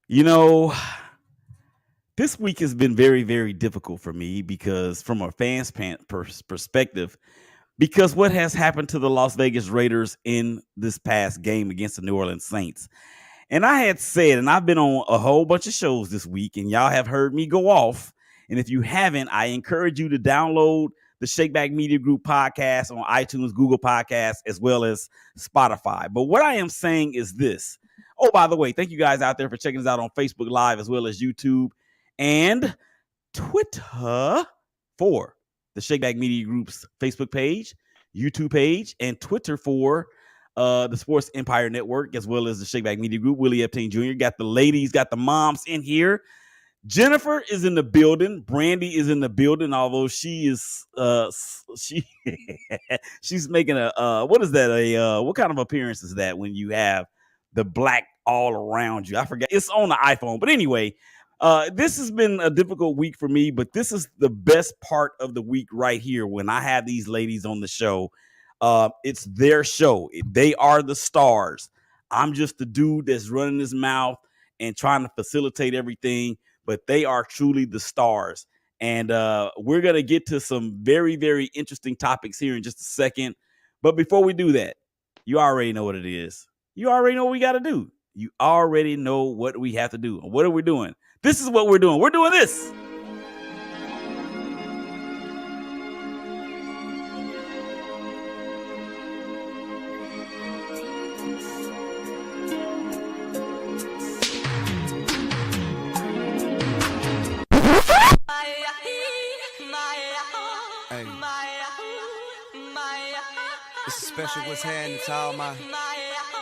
You know, this week has been very, very difficult for me because, from a perspective, because what has happened to the Las Vegas Raiders in this past game against the New Orleans Saints. And I had said, and I've been on a whole bunch of shows this week, and y'all have heard me go off. And if you haven't, I encourage you to download the Shakeback Media Group podcast on iTunes, Google Podcasts, as well as Spotify. But what I am saying is this. Oh, by the way, thank you guys out there for checking us out on Facebook Live as well as YouTube and Twitter for the Shakeback Media Group's Facebook page, YouTube page, and Twitter for the Sports Empire Network, as well as the Shakeback Media Group. Willie Epstein Jr. got the ladies, got the moms in here. Jennifer is in the building. Brandee is in the building, although she is she's making a what is that? What kind of appearance is that when you have the black all around you? I forget. It's on the iPhone. But anyway, this has been a difficult week for me, but this is the best part of the week right here when I have these ladies on the show. It's their show. They are the stars. I'm just the dude that's running his mouth and trying to facilitate everything, but they are truly the stars. And we're going to get to some very, very interesting topics here in just a second. But before we do that, you already know what it is. You already know what we got to do. You already know what we have to do. And what are we doing? This is what we're doing. We're doing this. Hey, it's a special what's happening to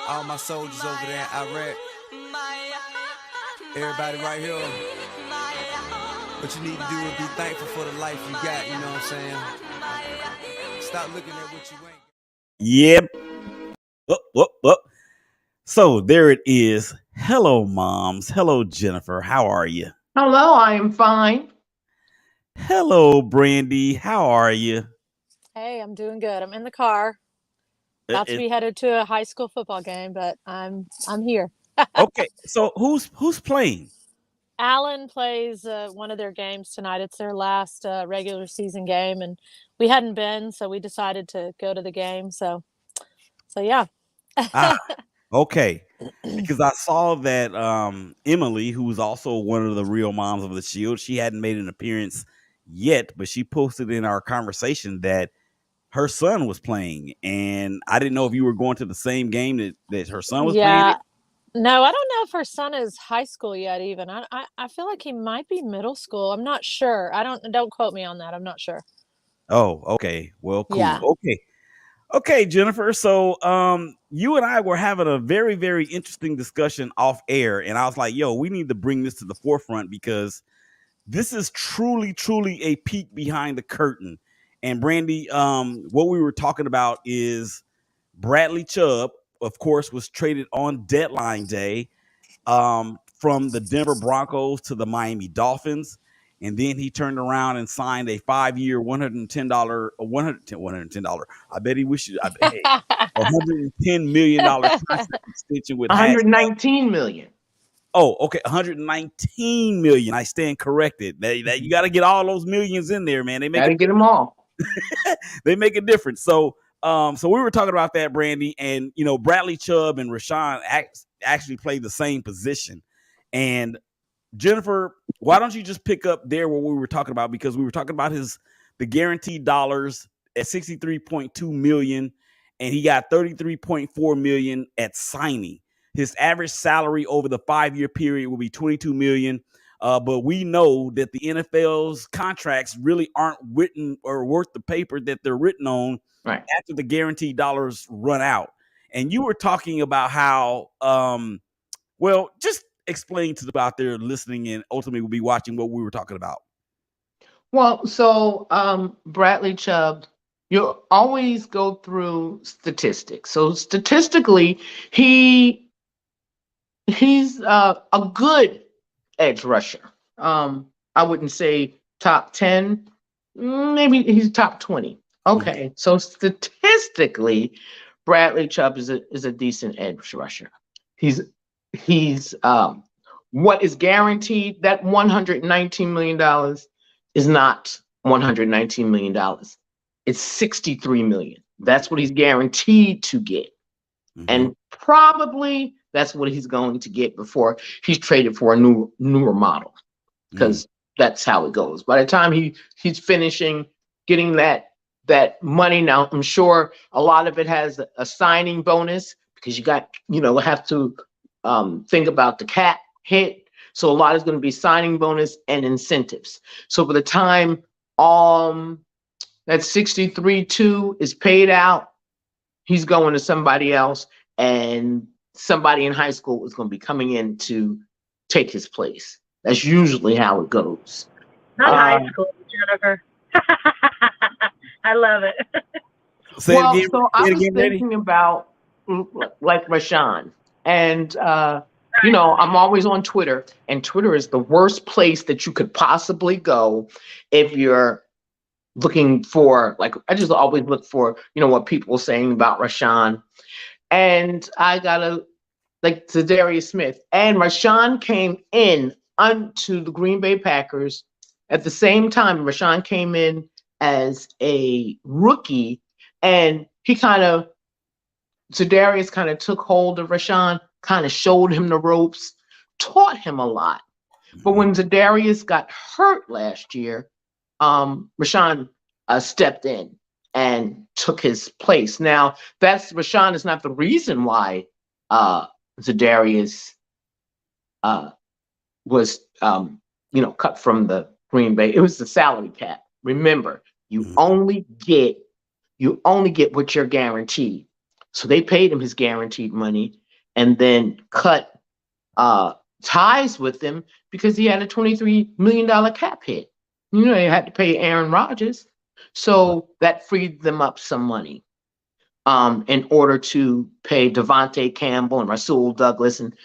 all my soldiers over there in Iraq. Everybody right here. What you need to do is be thankful for the life you got, you know what I'm saying? Stop looking at what you ain't. Yep. So there it is. Hello, moms. Hello, Jennifer. How are you? Hello, I am fine. Hello, Brandee. How are you? Hey, I'm doing good. I'm in the car, about to be headed to a high school football game, but I'm here. Okay, so who's playing? Allen plays one of their games tonight. It's their last regular season game, and we hadn't been, so we decided to go to the game. So yeah. Okay, because I saw that Emily, who's also one of the real moms of the Shield, she hadn't made an appearance yet, but she posted in our conversation that her son was playing, and I didn't know if you were going to the same game that her son was playing in. No, I don't know if her son is high school yet. Even I feel like he might be middle school. I'm not sure. Don't quote me on that. I'm not sure. Oh, okay. Well, cool. Yeah. Okay, Jennifer. So, you and I were having a very, very interesting discussion off air, and I was like, "Yo, we need to bring this to the forefront because this is truly, truly a peek behind the curtain." And Brandee, what we were talking about is Bradley Chubb, of course, was traded on deadline day from the Denver Broncos to the Miami Dolphins. And then he turned around and signed a 5-year, $110. I bet he wished $110 million contract extension with 119 million. Oh, okay, 119 million. I stand corrected. You got to get all those millions in there, man. They got to get them all. They make a difference. So we were talking about that, Brandee, and Bradley Chubb and Rashawn actually play the same position. And Jennifer, why don't you just pick up there what we were talking about, because we were talking about the guaranteed dollars at 63.2 million, and he got 33.4 million at signing. His average salary over the 5-year period will be 22 million. But we know that the NFL's contracts really aren't written or worth the paper that they're written on after the guaranteed dollars run out. And you were talking about how, just explain to the out there listening and ultimately will be watching what we were talking about. Well, so Bradley Chubb, you always go through statistics. So statistically, he's a good edge rusher. I wouldn't say top 10, maybe he's top 20. Okay, so statistically, Bradley Chubb is a decent edge rusher. He's What is guaranteed, that $119 million is not $119 million. It's $63 million. That's what he's guaranteed to get. And probably that's what he's going to get before he's traded for a newer model, because that's how it goes. By the time he's finishing getting that money, now I'm sure a lot of it has a signing bonus, because you have to think about the cap hit. So a lot is going to be signing bonus and incentives. So by the time that 63.2 is paid out, he's going to somebody else, and somebody in high school is going to be coming in to take his place. That's usually how it goes. Not high school, Jennifer. I love it. Say it again. So I was thinking about like Rashawn, and I'm always on Twitter, and Twitter is the worst place that you could possibly go if you're looking for, like, I just always look for, what people are saying about Rashawn. And I got Zadarius Smith. And Rashawn came in unto the Green Bay Packers at the same time. Rashawn came in as a rookie, and Zadarius kind of took hold of Rashawn, kind of showed him the ropes, taught him a lot. But when Zadarius got hurt last year, Rashawn stepped in and took his place. Now, Rashawn is not the reason why Zadarius was cut from the Green Bay. It was the salary cap. Remember, you only get what you're guaranteed. So they paid him his guaranteed money and then cut ties with him because he had a $23 million cap hit. They had to pay Aaron Rodgers. So that freed them up some money in order to pay Devontae Campbell and Rasul Douglas. And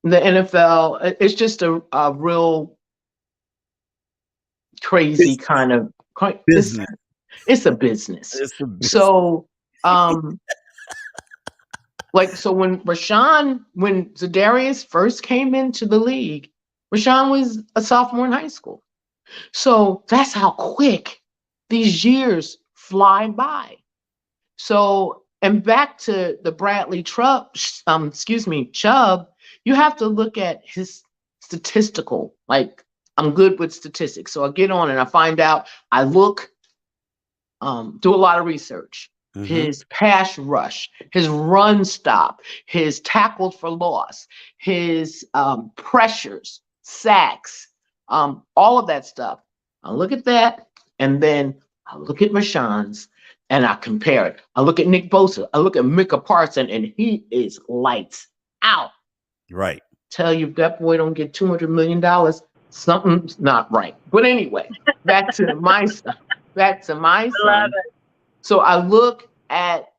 the NFL, it's just a real crazy kind of business. It's a business. So, so when Zadarius first came into the league, Rashawn was a sophomore in high school. So that's how quick these years fly by. So, and back to the Bradley Chubb, you have to look at his statistical, I'm good with statistics. So I get on and I find out, I look, do a lot of research. His pass rush, his run stop, his tackles for loss, his pressures, sacks, all of that stuff. I look at that, and then I look at Rashawn's, and I compare it. I look at Nick Bosa. I look at Micah Parsons, and he is lights out. Right. Tell you if that boy don't get $200 million, something's not right. But anyway, back to my son. I love it. So I look at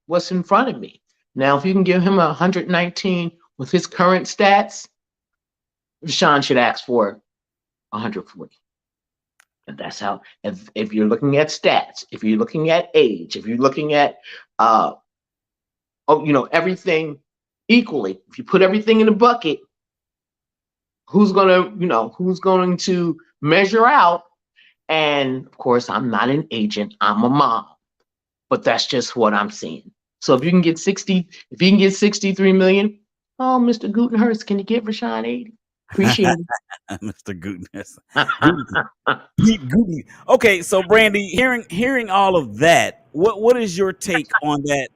what's in front of me. Now, if you can give him 119 with his current stats, Rashawn should ask for 140. And that's how, if you're looking at stats, if you're looking at age, if you're looking at everything equally, if you put everything in a bucket, who's going to measure out? And of course, I'm not an agent, I'm a mom, but that's just what I'm seeing. So if you can get 63 million, oh, Mr. Gutenhurst, can you get Rashawn 80? Appreciate it. Mr. Gutenhurst. Okay, so Brandee, hearing all of that, what is your take on that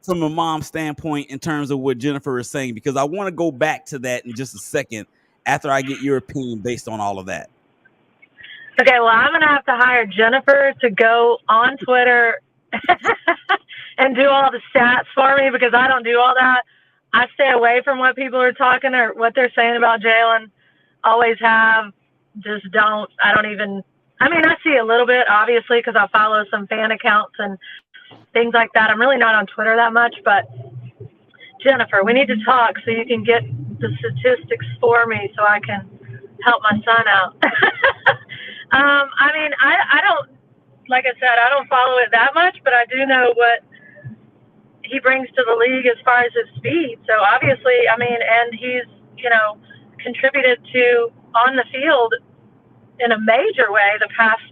from a mom standpoint in terms of what Jennifer is saying? Because I want to go back to that in just a second after I get your opinion based on all of that. Okay, well, I'm going to have to hire Jennifer to go on Twitter and do all the stats for me, because I don't do all that. I stay away from what people are talking or what they're saying about Jalen. Always have. Just don't. I see a little bit, obviously, because I follow some fan accounts and things like that. I'm really not on Twitter that much, but Jennifer, we need to talk so you can get the statistics for me so I can help my son out. I don't, like I said, I don't follow it that much, but I do know what he brings to the league as far as his speed. So obviously, I mean, and he's, contributed to on the field in a major way the past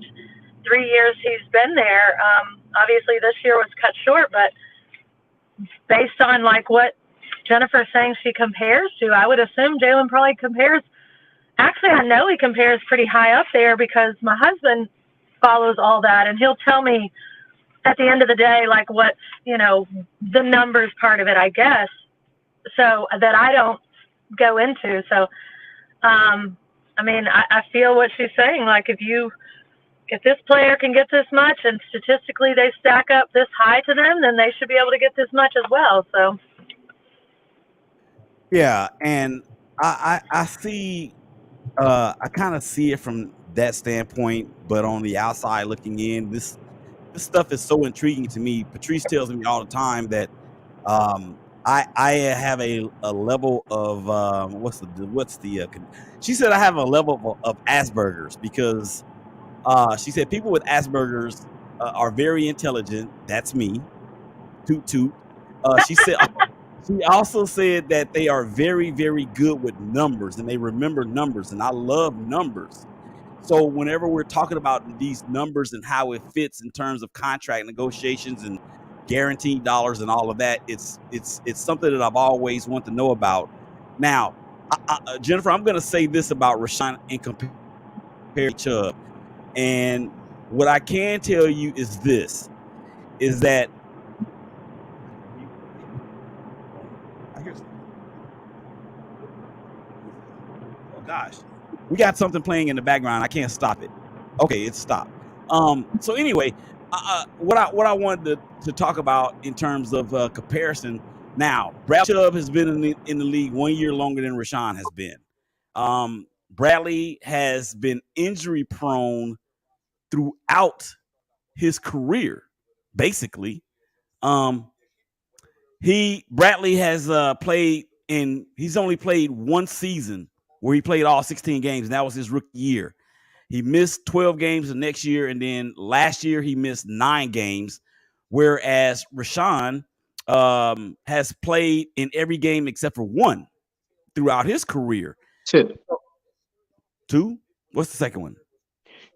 3 years he's been there. Obviously, this year was cut short, but based on like what Jennifer's saying she compares to, I would assume Jalen probably compares. Actually, I know he compares pretty high up there because my husband follows all that, and he'll tell me at the end of the day, like what, the numbers part of it, I guess, so that I don't go into. So, I mean, I feel what she's saying. Like if this player can get this much and statistically they stack up this high to them, then they should be able to get this much as well. So. Yeah. And I see, I kind of see it from that standpoint, but on the outside looking in, this stuff is so intriguing to me. Patrice tells me all the time that I have a level of she said I have a level of Asperger's because she said people with Asperger's are very intelligent. That's me. Toot toot. She said she also said that they are very, very good with numbers and they remember numbers, and I love numbers. So whenever we're talking about these numbers and how it fits in terms of contract negotiations and guaranteed dollars and all of that, it's something that I've always wanted to know about. Now, Jennifer, I'm going to say this about Rashawn in compared to Chubb, and what I can tell you is this: is that oh gosh, we got something playing in the background. I can't stop it. Okay, it's stopped. So anyway, what I wanted to talk about in terms of comparison. Now, Bradley Chubb has been in the league 1 year longer than Rashawn has been. Bradley has been injury prone throughout his career, basically. Bradley has he's only played one season where he played all 16 games, and that was his rookie year. He missed 12 games the next year, and then last year he missed 9 games, whereas Rashawn has played in every game except for one throughout his career. Two? What's the second one?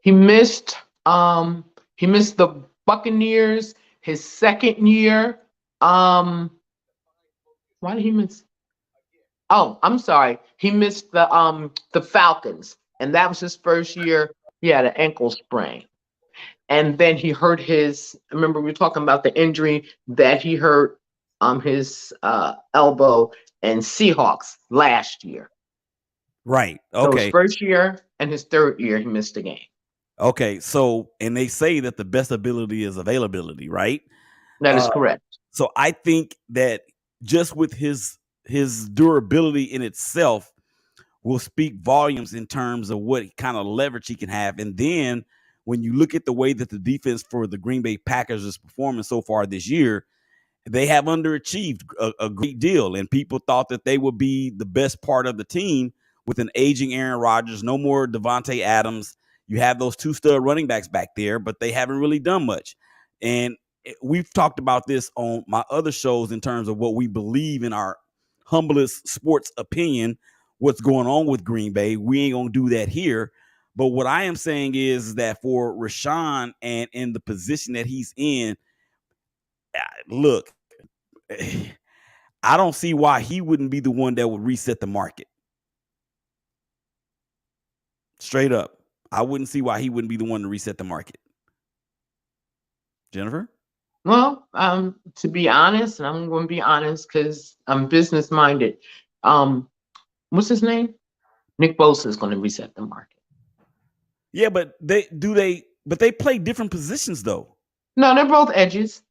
He missed the Buccaneers his second year. Why did he miss? Oh, I'm sorry. He missed the Falcons, and that was his first year. He had an ankle sprain. And then he hurt remember we were talking about the injury that he hurt his elbow and Seahawks last year. Right. Okay. So his first year and his third year, he missed a game. Okay. So, and they say that the best ability is availability, right? That is correct. So I think that just with his durability in itself will speak volumes in terms of what kind of leverage he can have. And then when you look at the way that the defense for the Green Bay Packers is performing so far this year, they have underachieved a great deal. And people thought that they would be the best part of the team with an aging Aaron Rodgers, no more Devontae Adams. You have those two stud running backs back there, but they haven't really done much. And we've talked about this on my other shows in terms of what we believe in our humblest sports opinion, what's going on with Green Bay. We ain't going to do that here. But what I am saying is that for Rashawn and in the position that he's in, look, I don't see why he wouldn't be the one that would reset the market. Straight up. I wouldn't see why he wouldn't be the one to reset the market. Jennifer? Well, to be honest, and I'm going to be honest because I'm business minded. What's his name? Nick Bosa is going to reset the market. Yeah, but they play different positions though. No, they're both edges.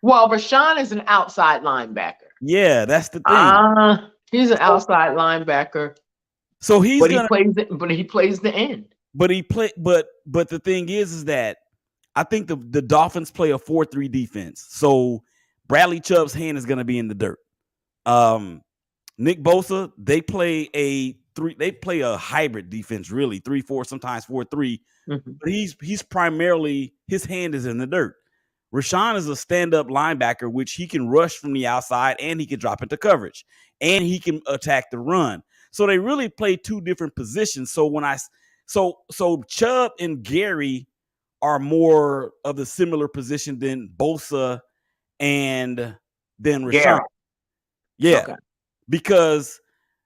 Well, Rashawn is an outside linebacker. Yeah, that's the thing. He's an outside linebacker. So he plays the end. But the thing is that I think the Dolphins play a 4-3 defense. So Bradley Chubb's hand is going to be in the dirt. Nick Bosa, they play a hybrid defense, really 3-4, sometimes 4-3. Mm-hmm. But he's primarily, his hand is in the dirt. Rashawn is a stand-up linebacker, which he can rush from the outside and he can drop into coverage and he can attack the run. So they really play two different positions. So so Chubb and Gary are more of the similar position than Bosa and then Rashawn. Garrett. Yeah, Okay. because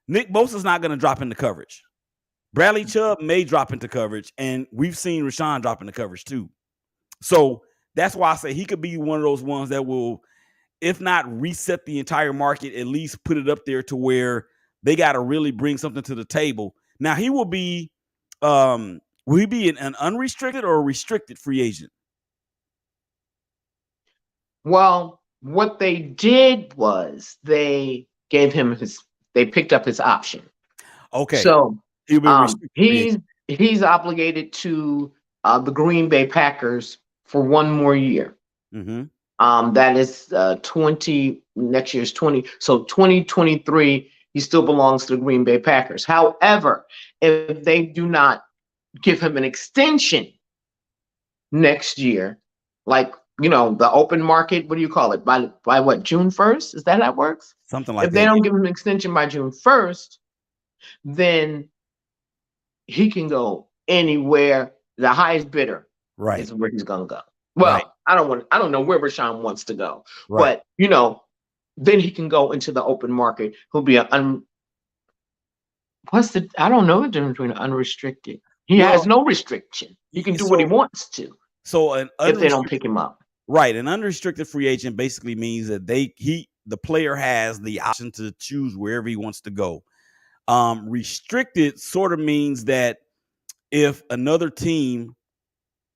Nick Bosa's not going to drop into coverage. Bradley Chubb may drop into coverage, and we've seen Rashawn drop into coverage too. So that's why I say he could be one of those ones that will, if not reset the entire market, at least put it up there to where they got to really bring something to the table. Now he will be, will he be an unrestricted or a restricted free agent? Well, what they did was they gave him they picked up his option. Okay. So He'll be restricted free agent. he's obligated to the Green Bay Packers for one more year. Mm-hmm. That is next year's 20. So 2023, he still belongs to the Green Bay Packers. However, if they do not give him an extension next year, like, the open market, what do you call it? By what, June 1st? Is that how it works? Something like that. If they don't give him an extension by June 1st, then he can go anywhere. The highest bidder is where he's gonna go. Well, I don't know where Rashawn wants to go, but then he can go into the open market. He'll be I don't know the difference between unrestricted. He has no restriction. He can do what he wants to. So if they don't pick him up. Right. An unrestricted free agent basically means that the player has the option to choose wherever he wants to go. Restricted sort of means that if another team,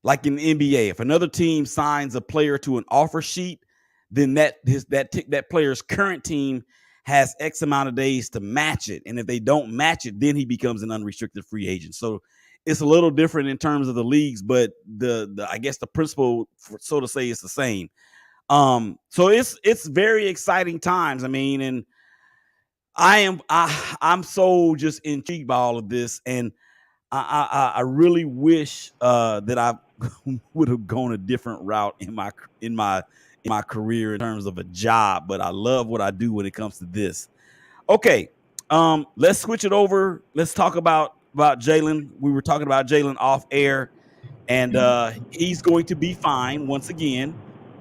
like in the NBA, if another team signs a player to an offer sheet, then that player's current team has X amount of days to match it. And if they don't match it, then he becomes an unrestricted free agent. So it's a little different in terms of the leagues, but the I guess the principle, so to say, is the same. So it's very exciting times. I mean, and I'm so just intrigued by all of this, and I really wish that I would have gone a different route in my career in terms of a job, but I love what I do when it comes to this. Okay, let's switch it over. Let's talk about Jalen. We were talking about Jalen off air, and he's going to be fine once again.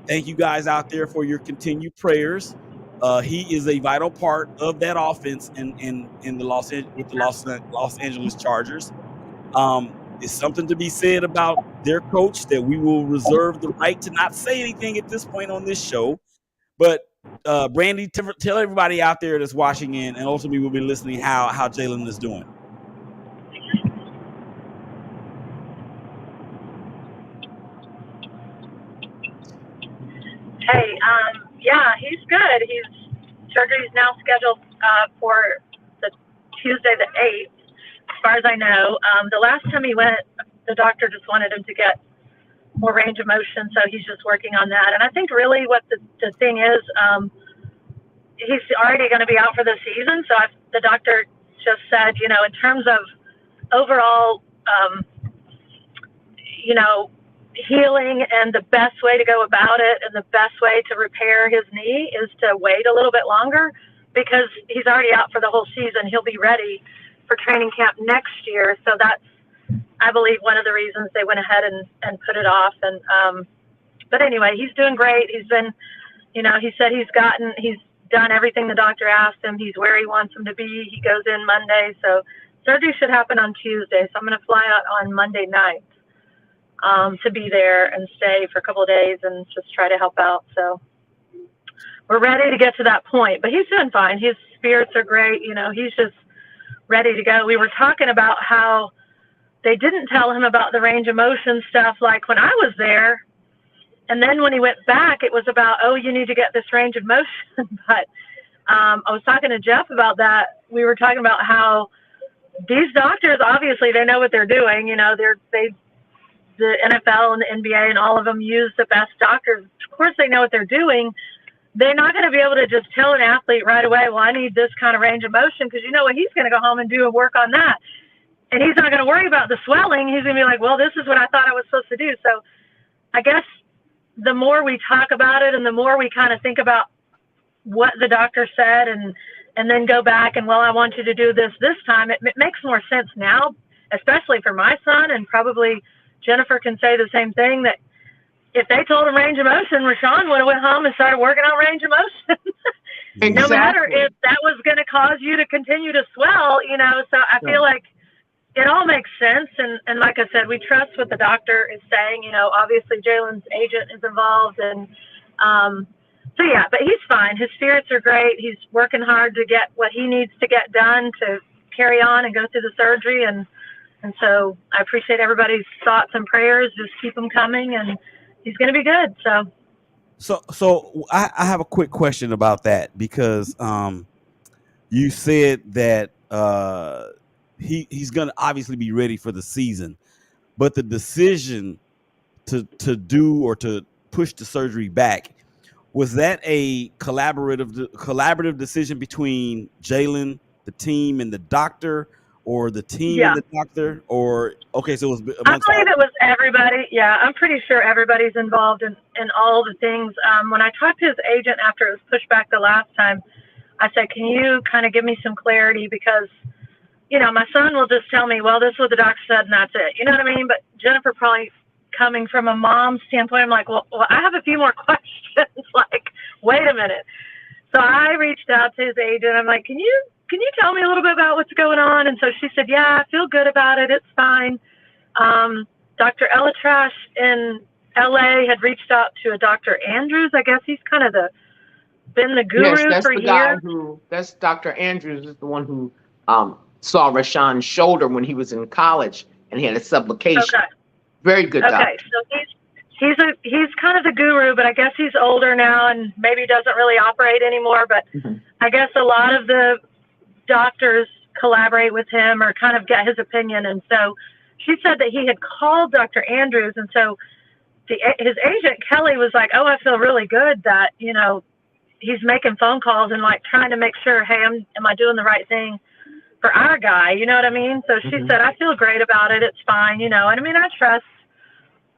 Thank you guys out there for your continued prayers. He is a vital part of that offense in the Los Angeles Chargers. It's something to be said about their coach that we will reserve the right to not say anything at this point on this show. But Brandee, tell everybody out there that's watching and ultimately will be listening how Jalen is doing. Hey, yeah, he's good. Surgery's now scheduled for the Tuesday the 8th, as far as I know. The last time he went, the doctor just wanted him to get more range of motion, so he's just working on that. And I think really what the thing is, he's already going to be out for the season, so the doctor just said, in terms of overall, healing and the best way to go about it and the best way to repair his knee is to wait a little bit longer, because he's already out for the whole season. He'll be ready for training camp next year. So that's, I believe, one of the reasons they went ahead and put it off. And but anyway, he's doing great. He's been, he said he's done everything the doctor asked him. He's where he wants him to be. He goes in Monday. So surgery should happen on Tuesday. So I'm going to fly out on Monday night to be there and stay for a couple of days and just try to help out. So we're ready to get to that point, but he's doing fine. His spirits are great. He's just ready to go. We were talking about how they didn't tell him about the range of motion stuff like when I was there. And then when he went back, it was about, oh, you need to get this range of motion. But I was talking to Jeff about that. We were talking about how these doctors, obviously, they know what they're doing. The NFL and the NBA and all of them use the best doctors. Of course, they know what they're doing. They're not going to be able to just tell an athlete right away, well, I need this kind of range of motion, because what he's going to go home and do and work on that. And he's not going to worry about the swelling. He's going to be like, well, this is what I thought I was supposed to do. So I guess the more we talk about it and the more we kind of think about what the doctor said and then go back and, well, I want you to do this time, it makes more sense now, especially for my son, and probably Jennifer can say the same thing, that if they told him range of motion, Rashawn would have went home and started working on range of motion. Exactly. No matter if that was going to cause you to continue to swell, so I feel like it all makes sense. And like I said, we trust what the doctor is saying. Obviously Jalen's agent is involved. And so, yeah, but he's fine. His spirits are great. He's working hard to get what he needs to get done to carry on and go through the surgery. And so I appreciate everybody's thoughts and prayers. Just keep them coming, and he's going to be good. So I have a quick question about that, because you said that he's going to obviously be ready for the season, but the decision to do or to push the surgery back, was that a collaborative decision between Jalen, the team, and the doctor, or the team and the doctor? Or okay, so it was I believe it was everybody. Yeah, I'm pretty sure everybody's involved in all the things. When I talked to his agent after it was pushed back the last time, I said, can you kind of give me some clarity? Because, my son will just tell me, well, this is what the doctor said and that's it. You know what I mean? But Jennifer, probably coming from a mom's standpoint, I'm like, well, I have a few more questions. Like, wait a minute. So I reached out to his agent. I'm like, can you tell me a little bit about what's going on? And so she said, yeah, I feel good about it. It's fine. Dr. Elatrash in LA had reached out to a Dr. Andrews. I guess he's kind of been the guru for years. That's Dr. Andrews is the one who saw Rashawn's shoulder when he was in college and he had a subluxation. Okay. Very good doctor. Okay, so he's kind of the guru, but I guess he's older now and maybe doesn't really operate anymore. But I guess a lot of the doctors collaborate with him or kind of get his opinion. And so she said that he had called Dr. Andrews. And so his agent, Kelly, was like, oh, I feel really good that, he's making phone calls and like trying to make sure, hey, am I doing the right thing for our guy? You know what I mean? So she said, I feel great about it. It's fine. And I mean, I trust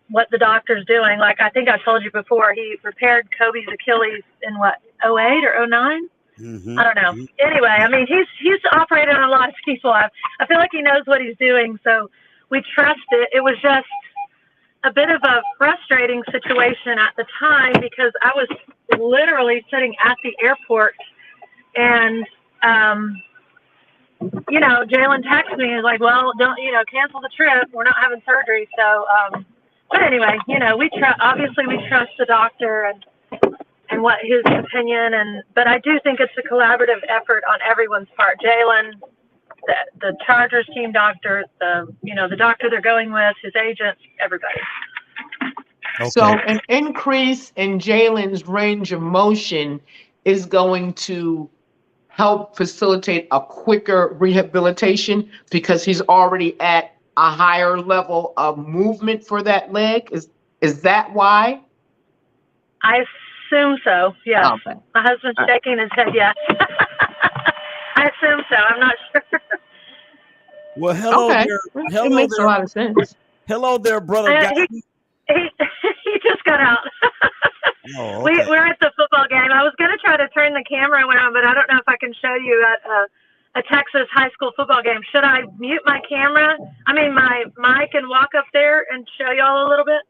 what the doctor's doing. Like, I think I told you before, he repaired Kobe's Achilles in 08 or 09? I don't know. Anyway, I mean, he's operated on a lot of people. I feel like he knows what he's doing, so we trust it. It was just a bit of a frustrating situation at the time because I was literally sitting at the airport and, Jalen texted me and was like, well, don't, cancel the trip. We're not having surgery. So, but anyway, obviously we trust the doctor and what his opinion, but I do think it's a collaborative effort on everyone's part. Jalen, the Chargers team doctor, the doctor they're going with, his agent, everybody. Okay. So an increase in Jalen's range of motion is going to help facilitate a quicker rehabilitation because he's already at a higher level of movement for that leg. Is that why? I assume so. Yes. Okay. My husband's shaking his head. Yes. I assume so. I'm not sure. Well, hello there. Hello, it makes a lot of sense. Hello there, brother. He just got out. Oh, okay. We're at the football game. I was going to try to turn the camera around, but I don't know if I can show you at a Texas high school football game. Should I mute my camera? I mean, my mic and walk up there and show y'all a little bit?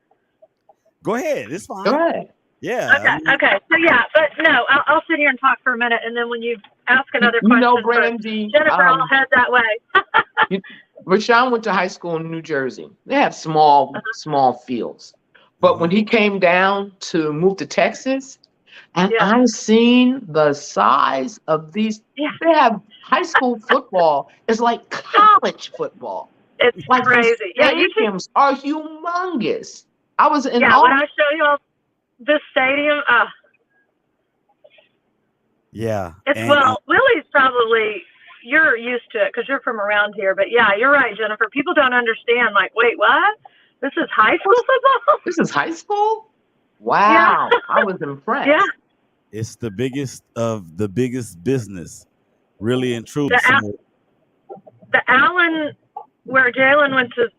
Go ahead. It's fine. Go ahead. Yeah. Okay. So, yeah, but no, I'll sit here and talk for a minute, and then when you ask another question, Brandee, Jennifer, I'll head that way. Rashawn went to high school in New Jersey. They have small fields. But when he came down to move to Texas, and I've seen the size of these, they have high school football. It's like college football. It's like crazy. The stadiums are humongous. I was in when I show you all this stadium, yeah. Willie's probably, you're used to it because you're from around here. But yeah, you're right, Jennifer. People don't understand. Like, wait, what? This is high school football? This is high school? Wow. Yeah. I was impressed. Yeah. It's the biggest of the biggest business, really and truly. The Allen, where Jalen went to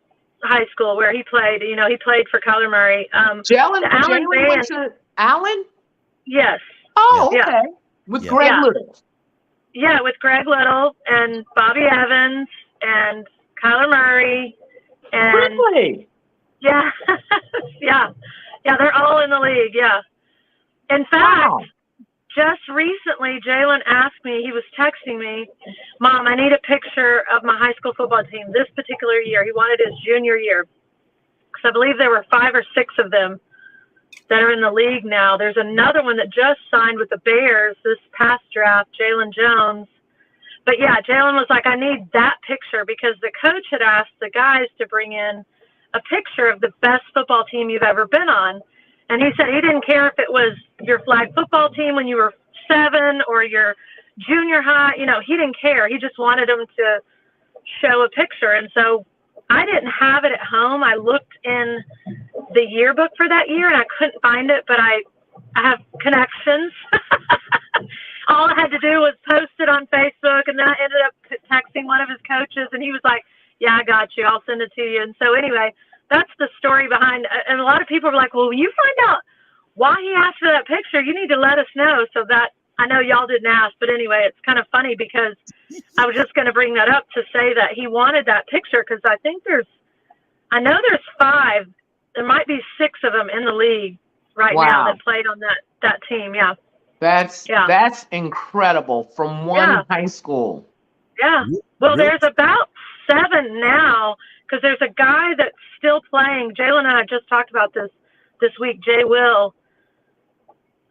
high school where he played. You know, he played for Kyler Murray. Jalen the Allen went band, to Allen? yes. Oh, Yeah. okay. With Yeah. Greg Yeah. Little. Yeah, with Greg Little and Bobby Evans and Kyler Murray and Really? yeah, yeah, they're all in the league. Yeah. In fact, Wow. just recently, Jalen asked me. He was texting me, "Mom, I need a picture of my high school football team this particular year." He wanted his junior year because I believe there were 5 or 6 of them that are in the league now. There's another one that just signed with the Bears this past draft, Jalen Jones. But yeah, Jalen was like, I need that picture because the coach had asked the guys to bring in a picture of the best football team you've ever been on. And he said he didn't care if it was your flag football team when you were 7 or your junior high. You know, he didn't care. He just wanted them to show a picture. And so I didn't have it at home. I looked in the yearbook for that year and I couldn't find it, but I have connections. All I had to do was post it on Facebook, and then I ended up texting one of his coaches, and he was like, "Yeah, I got you. I'll send it to you." And so anyway, that's the story behind. And a lot of people were like, "Well, you find out why he asked for that picture. You need to let us know." So that I know y'all didn't ask, but anyway, it's kind of funny because I was just going to bring that up to say that he wanted that picture because I know there's 5. There might be 6 of them in the league right now that played on that team. Yeah. That's incredible from one high school. Yeah. Well, there's about 7 now because there's a guy that's still playing. Jalen and I just talked about this week. Jay Will.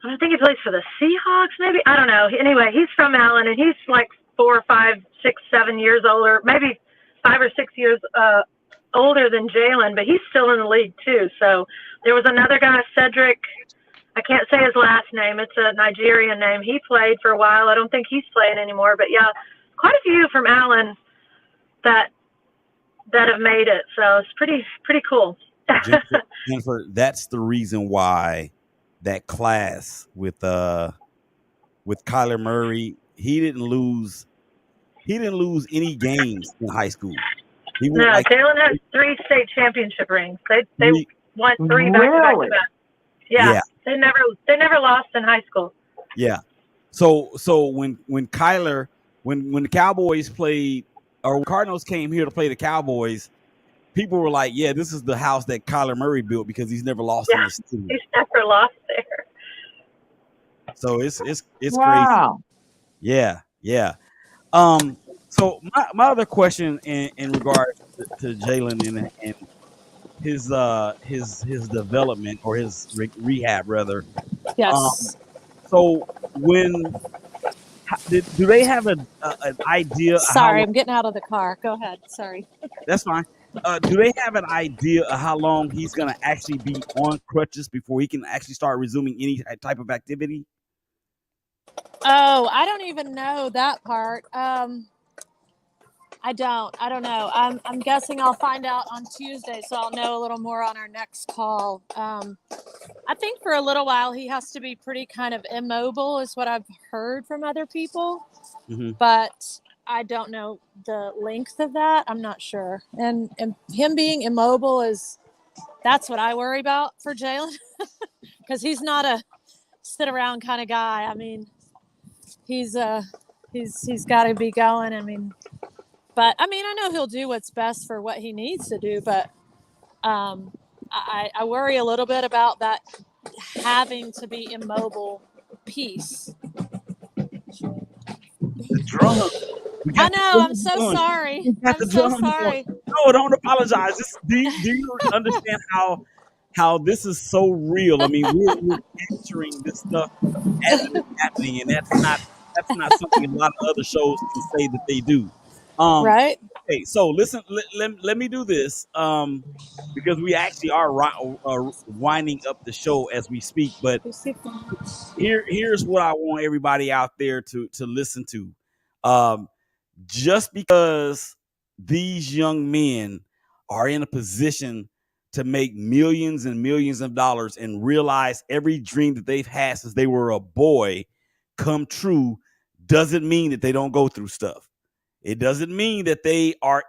I think he plays for the Seahawks, maybe. I don't know. Anyway, he's from Allen, and he's like 4 or 5, 6, 7 years older, maybe 5 or 6 years older than Jalen, but he's still in the league too. So there was another guy, Cedric. I can't say his last name. It's a Nigerian name. He played for a while. I don't think he's playing anymore. But yeah, quite a few from Allen that have made it. So it's pretty cool. Jennifer, that's the reason why that class with Kyler Murray, he didn't lose any games in high school. Jalen has 3 state championship rings. They won 3 back-to-back. Yeah. They never lost in high school. Yeah. So when the Cowboys played, or when Cardinals came here to play the Cowboys, people were like, "Yeah, this is the house that Kyler Murray built because he's never lost in the city." He's never lost there. So it's wow. crazy. Yeah. So my other question in regards to Jalen and his development or his rehab rather. Yes. So do they have an idea? Sorry, I'm getting out of the car. Go ahead. Sorry. That's fine. Do they have an idea of how long he's going to actually be on crutches before he can actually start resuming any type of activity? Oh, I don't even know that part. I don't know. I'm guessing I'll find out on Tuesday, so I'll know a little more on our next call. I think for a little while he has to be pretty kind of immobile is what I've heard from other people, but I don't know the length of that. I'm not sure. And him being immobile that's what I worry about for Jalen because he's not a sit around kind of guy. I mean, he's got to be going. But I know he'll do what's best for what he needs to do, but I worry a little bit about that having to be immobile piece. The drum. I know. I'm so sorry. I'm so sorry. No, don't apologize. Do you understand how this is so real? I mean, we're capturing this stuff as it's happening, and that's not something a lot of other shows can say that they do. Right. Okay, so listen. Let me do this because we actually are winding up the show as we speak. But here's what I want everybody out there to listen to. Just because these young men are in a position to make millions and millions of dollars and realize every dream that they've had since they were a boy come true doesn't mean that they don't go through stuff. It doesn't mean that they are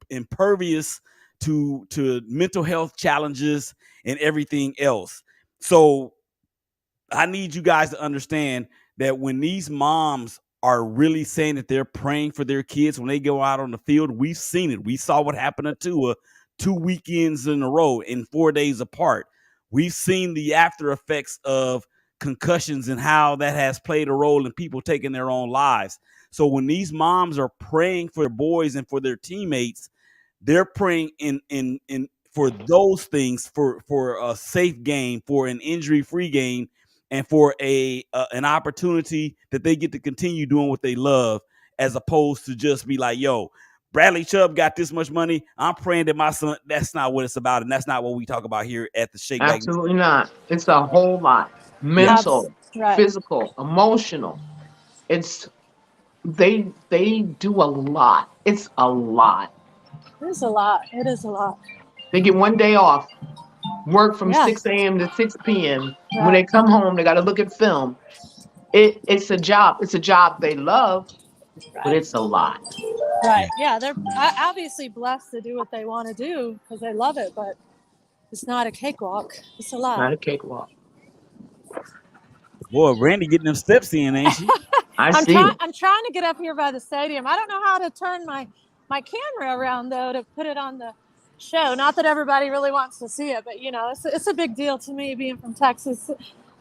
impervious to mental health challenges and everything else. So I need you guys to understand that when these moms are really saying that they're praying for their kids when they go out on the field, we've seen it. We saw what happened to Tua 2 weekends in a row in 4 days apart. We've seen the after effects of concussions and how that has played a role in people taking their own lives. So when these moms are praying for their boys and for their teammates, they're praying in for those things, for a safe game, for an injury-free game, and for an opportunity that they get to continue doing what they love, as opposed to just be like, yo, Bradley Chubb got this much money. I'm praying that my son, that's not what it's about. And that's not what we talk about here at the Shake Bag. Absolutely not. It's a whole lot. Mental, Right. physical, emotional. It's they do a lot. It's a lot. It is a lot. It is a lot. They get one day off, work from Yeah. 6 a.m. to 6 p.m. When Right. they come home, they got to look at film. It's a job. It's a job they love, but it's a lot. Right. Yeah, they're obviously blessed to do what they want to do because they love it, but it's not a cakewalk. It's a lot. Not a cakewalk. Boy, Brandee getting them steps in, ain't she? I'm I'm trying to get up here by the stadium. I don't know how to turn my camera around though to put it on the show. Not that everybody really wants to see it, but you know, it's a big deal to me being from Texas.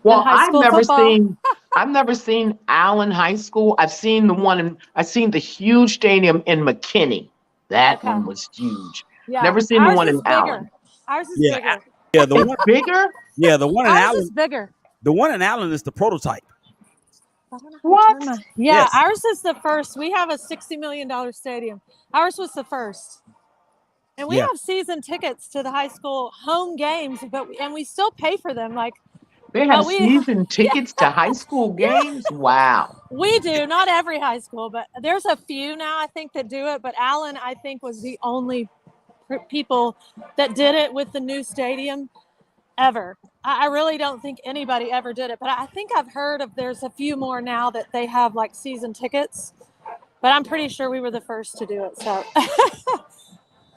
Well, high I've school never football. seen I've never seen Allen High School. I've seen I've seen the huge stadium in McKinney. That Okay. one was huge. Yeah. Never seen the Ours one is in bigger. Allen. Ours is Yeah. bigger. Yeah, the It's one, bigger? yeah, the one in Ours Allen, is bigger. the one in Allen is the prototype. I don't know how to What? turn yeah, Yes. ours is the first. We have a $60 million stadium. Ours was the first. And we Yeah. have season tickets to the high school home games, and we still pay for them. Like They have we- season tickets to high school games? Wow. we do, not every high school, but there's a few now I think that do it. But Allen, I think, was the only people that did it with the new stadium ever. I really don't think anybody ever did it, but I think I've heard of there's a few more now that they have like season tickets. But I'm pretty sure we were the first to do it. So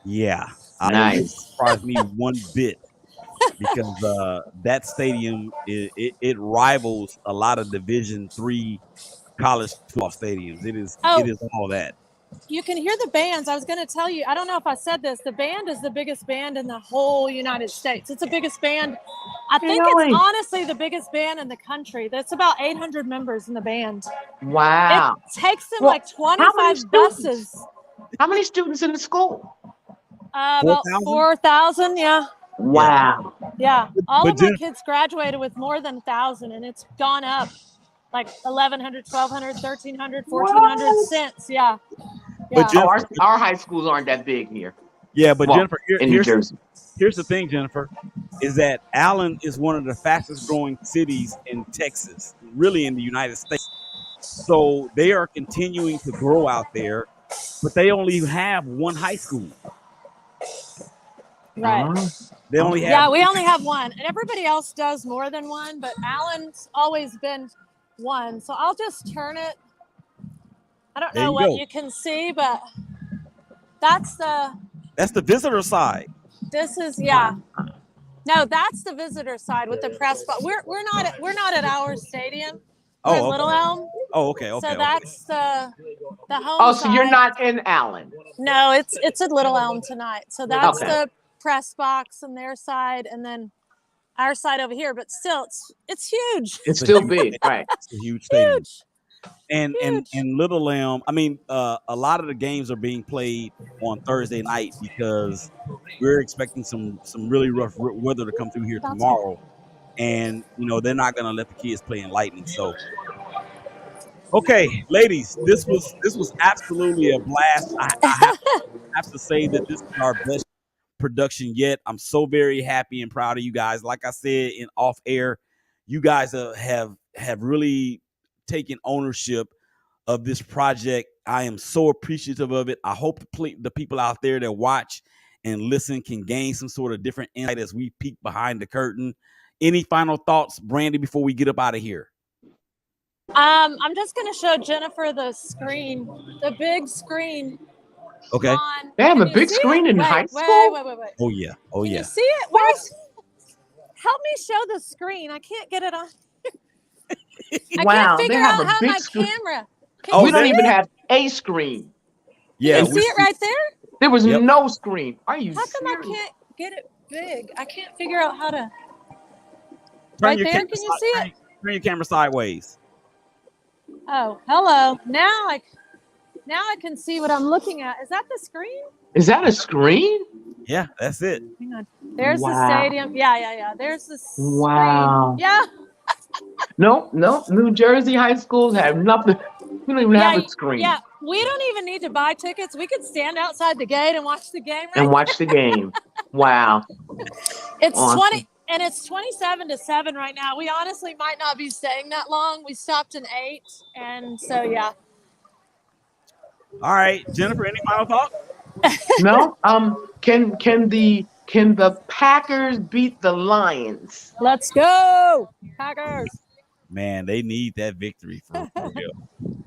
Yeah. It Nice. wouldn't surprise me one bit, because that stadium it rivals a lot of Division III college football stadiums. It is all that. you can hear the bands. I was going to tell you, I don't know if I said this, the band is the biggest band in the whole United States. It's the biggest band. I think Really? it's honestly the biggest band in the country. That's about 800 members in the band. Wow. It takes them Well, like how many 25 students? buses. How many students in the school? About 4,000? 4,000, yeah. Wow. Yeah. All But of my Jen- kids graduated with more than 1,000, and it's gone up like 1,100, 1,200, 1,300, 1,400 What? since. Yeah. But Yeah. Oh, Jennifer, our high schools aren't that big here. yeah, but Well, Jennifer, in New Jersey. here's the thing, Jennifer, is that Allen is one of the fastest growing cities in Texas, really in the United States. So they are continuing to grow out there, but they only have one high school. Right. They only have Yeah, we only have one, and everybody else does more than one, but Allen's always been one. So I'll just turn it. I don't There know you what go. you can see, but that's That's the visitor side. this is, yeah. No, that's the visitor side with the press box. We're not at our stadium. We're at Oh, Little Elm. oh, okay, So okay. that's the home Oh, so you're side. not in Allen. No, it's at Little Elm tonight. So that's Okay. the press box on their side, and then our side over here. But still, it's huge. It's still big, right? It's a huge stadium. Huge. And Huge. Little Elm, I mean, a lot of the games are being played on Thursday night because we're expecting some really rough weather to come through here That's tomorrow, and they're not going to let the kids play in lightning. So, okay, ladies, this was absolutely a blast. I have to say that this is our best production yet. I'm so very happy and proud of you guys. Like I said in off air, you guys have really taken ownership of this project. I am so appreciative of it. I hope the people out there that watch and listen can gain some sort of different insight as we peek behind the curtain. Any final thoughts, Brandee, before we get up out of here? I'm just going to show Jennifer the screen, the big screen Okay. On, They have can a you big see screen it? in Wait, high wait, school? wait. Oh yeah. Oh Can yeah. you see it? Where's? Help me show the screen. I can't get it on. I can't Wow, they figure have out a how big my screen. camera. Can Oh, We you don't see even it? have a screen. yeah. Can you And see it right there? there was Yep. no screen. Are you How come I serious? can't get it big? I can't figure out how to. Turn Right your there. camera. Can you see it? Turn your camera sideways. Oh, hello. Now I can see what I'm looking at. Is that the screen? Is that a screen? Yeah, that's it. Hang on. There's the Wow. stadium. Yeah. There's the Wow. screen. Yeah. No. New Jersey high schools have nothing. We don't even have a screen. Yeah. We don't even need to buy tickets. We could stand outside the gate and watch the game And watch the game. Wow. It's Awesome. 20 and it's 27-7 right now. We honestly might not be staying that long. We stopped in 8, and so yeah. All right, Jennifer. Any final thought? No. Can the Packers beat the Lions? Let's go, Packers. Man, they need that victory for real.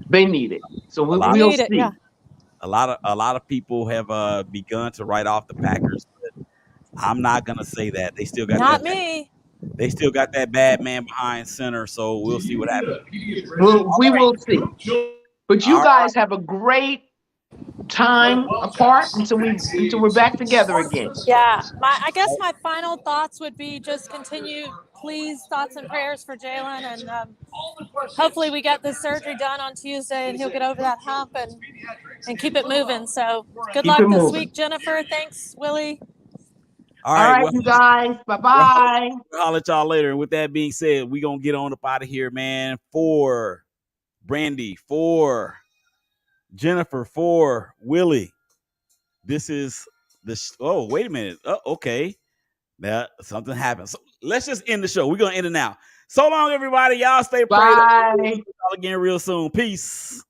They need it. So we'll Need see. it, yeah. A lot of people have begun to write off the Packers, but I'm not gonna say that. They still got Not that. me. They still got that bad man behind center, so we'll see what happens. We will see. But you All guys have a great time apart until we're back together again. Yeah. I guess my final thoughts would be just continue, please, thoughts and prayers for Jalen, and hopefully we get this surgery done on Tuesday and he'll get over that hump and keep it moving. So good luck this week, Jennifer. Thanks, Willie. All right, you guys. Bye-bye. We'll holler at y'all later. And with that being said, we're gonna get on up out of here, man. For Brandee, for Jennifer, for Willie. This is oh, wait a minute. Okay. Now something happened. So let's just end the show. We're gonna end it now. So long, everybody. Y'all stay prayed up. Bye. Y'all again real soon. Peace.